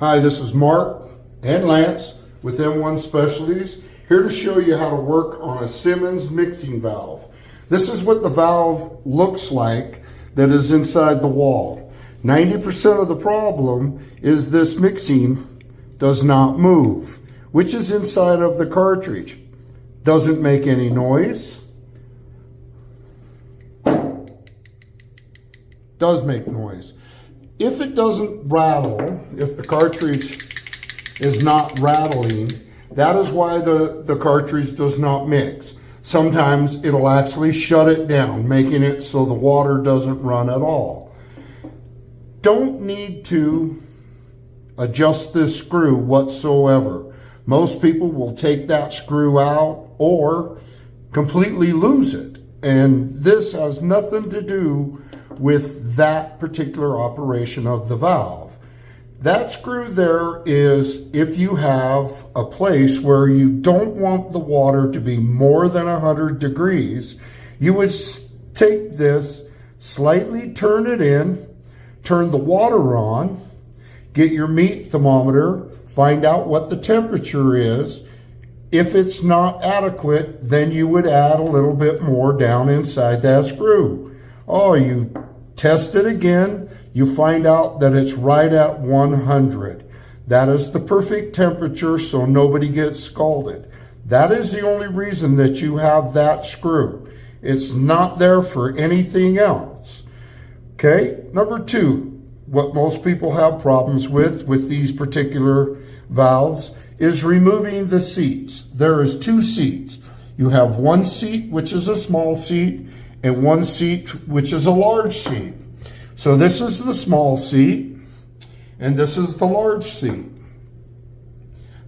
Hi, this is Mark and Lance with M1 Specialties, here to show you how to work on a Simmons mixing valve. This is what the valve looks like that is inside the wall. 90% of the problem is this mixing does not move, which is inside of the cartridge. Doesn't make any noise. Does make noise. If it doesn't rattle, if the cartridge is not rattling, that is why the cartridge does not mix. Sometimes it'll actually shut it down, making it so the water doesn't run at all. Don't need to adjust this screw whatsoever. Most people will take that screw out or completely lose it. And this has nothing to do with that particular operation of the valve. That screw there is if you have a place where you don't want the water to be more than 100 degrees, you would take this, slightly turn it in, turn the water on, get your meat thermometer, find out what the temperature is. If it's not adequate, then you would add a little bit more down inside that screw. Oh, you test it again, you find out that it's right at 100. That is the perfect temperature, so nobody gets scalded. That is the only reason that you have that screw. It's not there for anything else. Okay, number two, what most people have problems with these particular valves is removing the seats. There is two seats. You have one seat, which is a small seat, and one seat, which is a large seat. So this is the small seat, and this is the large seat.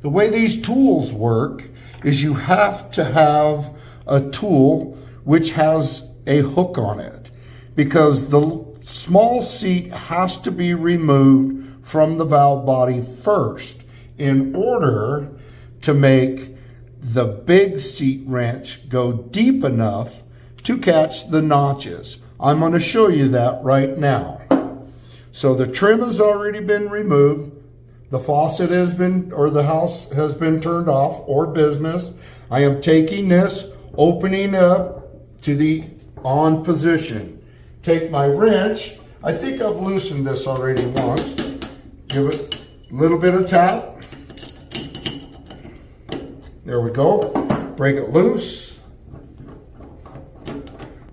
The way these tools work is you have to have a tool which has a hook on it, because the small seat has to be removed from the valve body first in order to make the big seat wrench go deep enough to catch the notches. I'm going to show you that right now. So the trim has already been removed. The faucet has been, or the house has been turned off, or business. I am taking this, opening up to the on position. Take my wrench. I think I've loosened this already once. Give it a little bit of tap. There we go. Break it loose.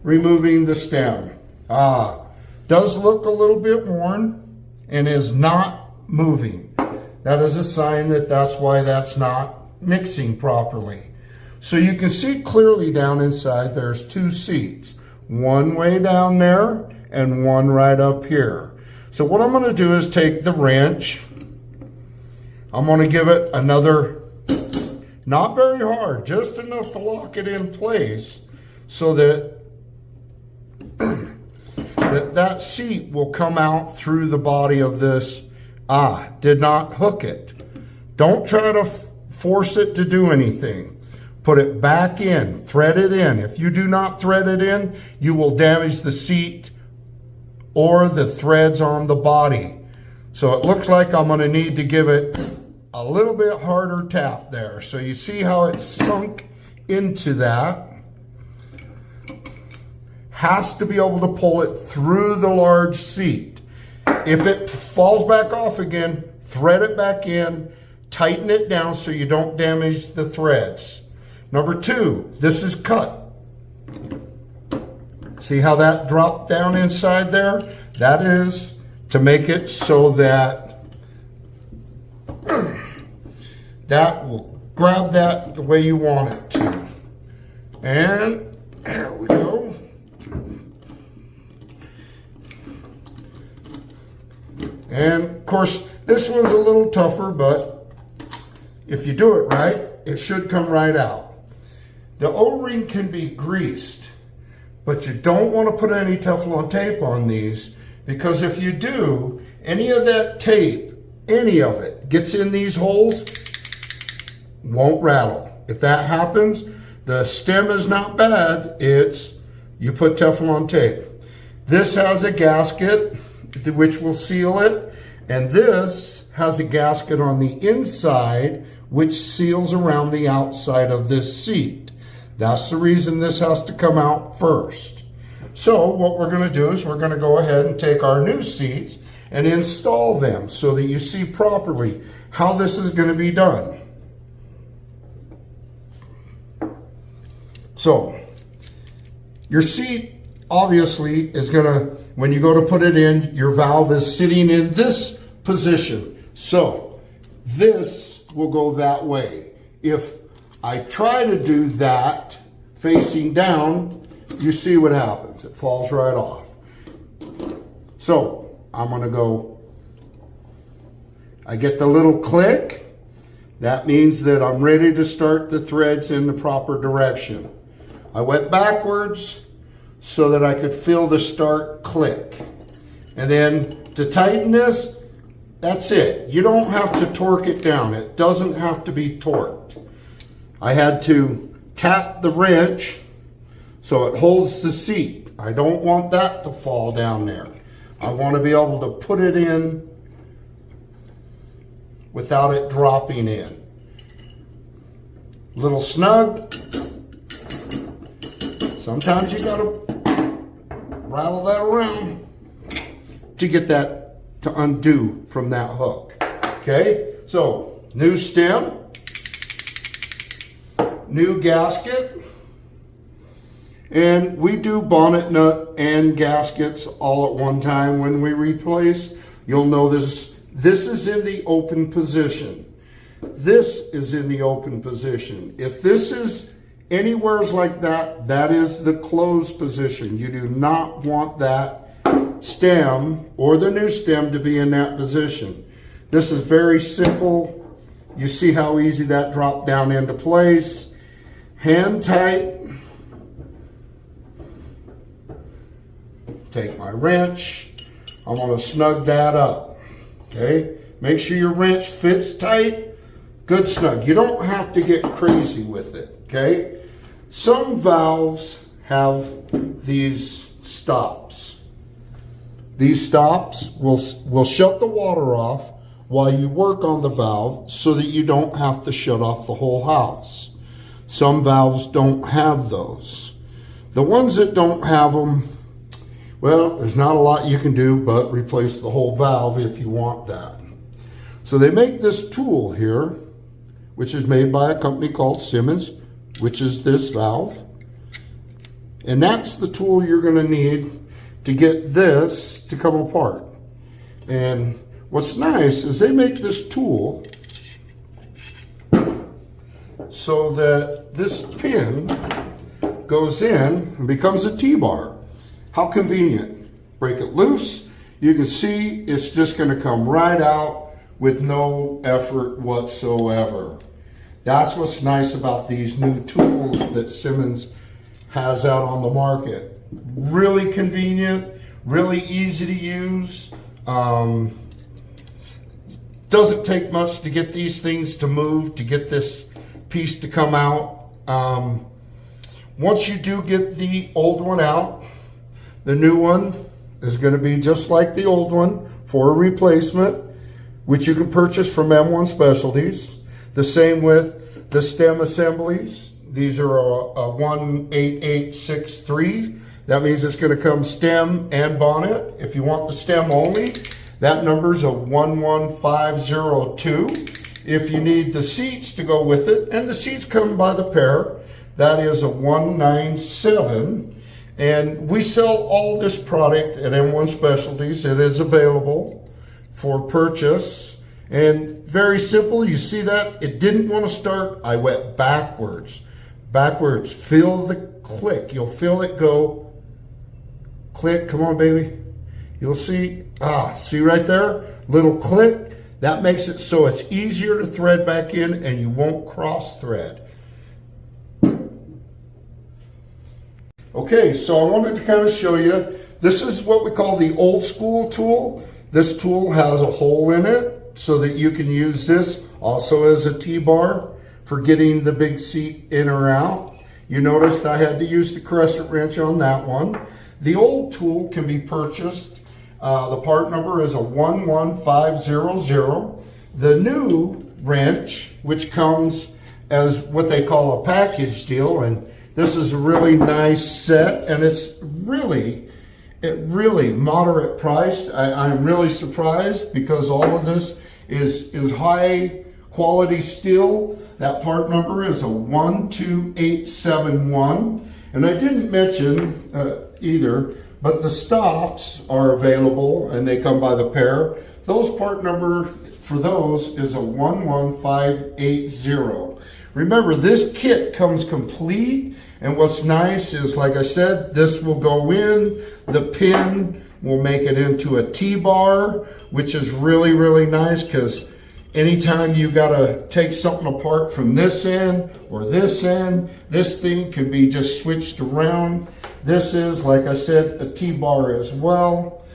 Removing the stem. Does look a little bit worn and is not moving. That is a sign that that's why that's not mixing properly. So you can see clearly down inside there's two seats. One way down there and one right up here. So what I'm going to do is take the wrench. I'm going to give it another, not very hard, just enough to lock it in place so that that seat will come out through the body of this. Did not hook it. Don't try to force it to do anything. Put it back in, thread it in. If you do not thread it in, you will damage the seat or the threads on the body. So it looks like I'm gonna need to give it a little bit harder tap there. So you see how it sunk into that. Has to be able to pull it through the large seat. If it falls back off again, thread it back in, tighten it down so you don't damage the threads. Number two, this is cut. See how that dropped down inside there? That is to make it so that that will grab that the way you want it to. And there we go. And of course, this one's a little tougher, but if you do it right, it should come right out. The O-ring can be greased, but you don't want to put any Teflon tape on these, because if you do, any of that tape, any of it, gets in these holes, won't rattle. If that happens, the stem is not bad, it's you put Teflon tape. This has a gasket which will seal it, and this has a gasket on the inside which seals around the outside of this seat. That's the reason this has to come out first. So what we're going to do is we're going to go ahead and take our new seats and install them so that you see properly how this is going to be done. So your seat obviously is going to, when you go to put it in, your valve is sitting in this position. So this will go that way. If I try to do that facing down, you see what happens. It falls right off. So I'm going to go, I get the little click. That means that I'm ready to start the threads in the proper direction. I went backwards so that I could feel the start click. And then to tighten this, that's it. You don't have to torque it down. It doesn't have to be torqued. I had to tap the wrench so it holds the seat. I don't want that to fall down there. I want to be able to put it in without it dropping in. Little snug. Sometimes you gotta rattle that around to get that to undo from that hook. Okay, so new stem, new gasket, and we do bonnet nut and gaskets all at one time when we replace. You'll know this is in the open position. This is in the open position. If this is anywheres like that, that is the closed position. You do not want that stem or the new stem to be in that position. This is very simple. You see how easy that dropped down into place. Hand tight. Take my wrench. I'm going to snug that up. Okay? Make sure your wrench fits tight. Good snug. You don't have to get crazy with it. Okay? Some valves have these stops. These stops will shut the water off while you work on the valve so that you don't have to shut off the whole house. Some valves don't have those. The ones that don't have them, well, there's not a lot you can do but replace the whole valve if you want that. So they make this tool here, which is made by a company called Symmons, which is this valve. And that's the tool you're going to need to get this to come apart. And what's nice is they make this tool so that this pin goes in and becomes a T-bar. How convenient. Break it loose. You can see it's just going to come right out with no effort whatsoever. That's what's nice about these new tools that Symmons has out on the market. Really convenient, really easy to use. Doesn't take much to get these things to move, to get this piece to come out. Once you do get the old one out, the new one is going to be just like the old one for a replacement, which you can purchase from M1 Specialties. The same with the stem assemblies. These are a 18863. That means it's going to come stem and bonnet. If you want the stem only, that number is a 11502. If you need the seats to go with it, and the seats come by the pair, that is a 197. And we sell all this product at M1 Specialties. It is available for purchase. And very simple, you see that? It didn't want to start. I went backwards. Backwards. Feel the click. You'll feel it go. Click. Come on, baby. You'll see. See right there? Little click. That makes it so it's easier to thread back in and you won't cross thread. Okay, so I wanted to kind of show you. This is what we call the old school tool. This tool has a hole in it so that you can use this also as a T-bar for getting the big seat in or out. You noticed I had to use the crescent wrench on that one. The old tool can be purchased. The part number is a 11500. The new wrench, which comes as what they call a package deal, and this is a really nice set, and it's really moderate priced. I'm really surprised because all of this is high quality steel. That part number is a 12871. And I didn't mention either, but the stops are available and they come by the pair. Those part number for those is a 11580. Remember, this kit comes complete, and what's nice is, like I said, this will go in, the pin will make it into a T-bar, which is really nice, because anytime you gotta take something apart from this end or this end, this thing can be just switched around. This is, like I said, a T-bar as well,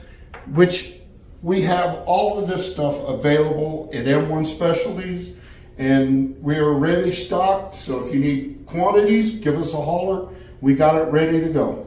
which we have all of this stuff available at M1 Specialties, and we are ready stocked. So if you need quantities, give us a holler. We got it ready to go.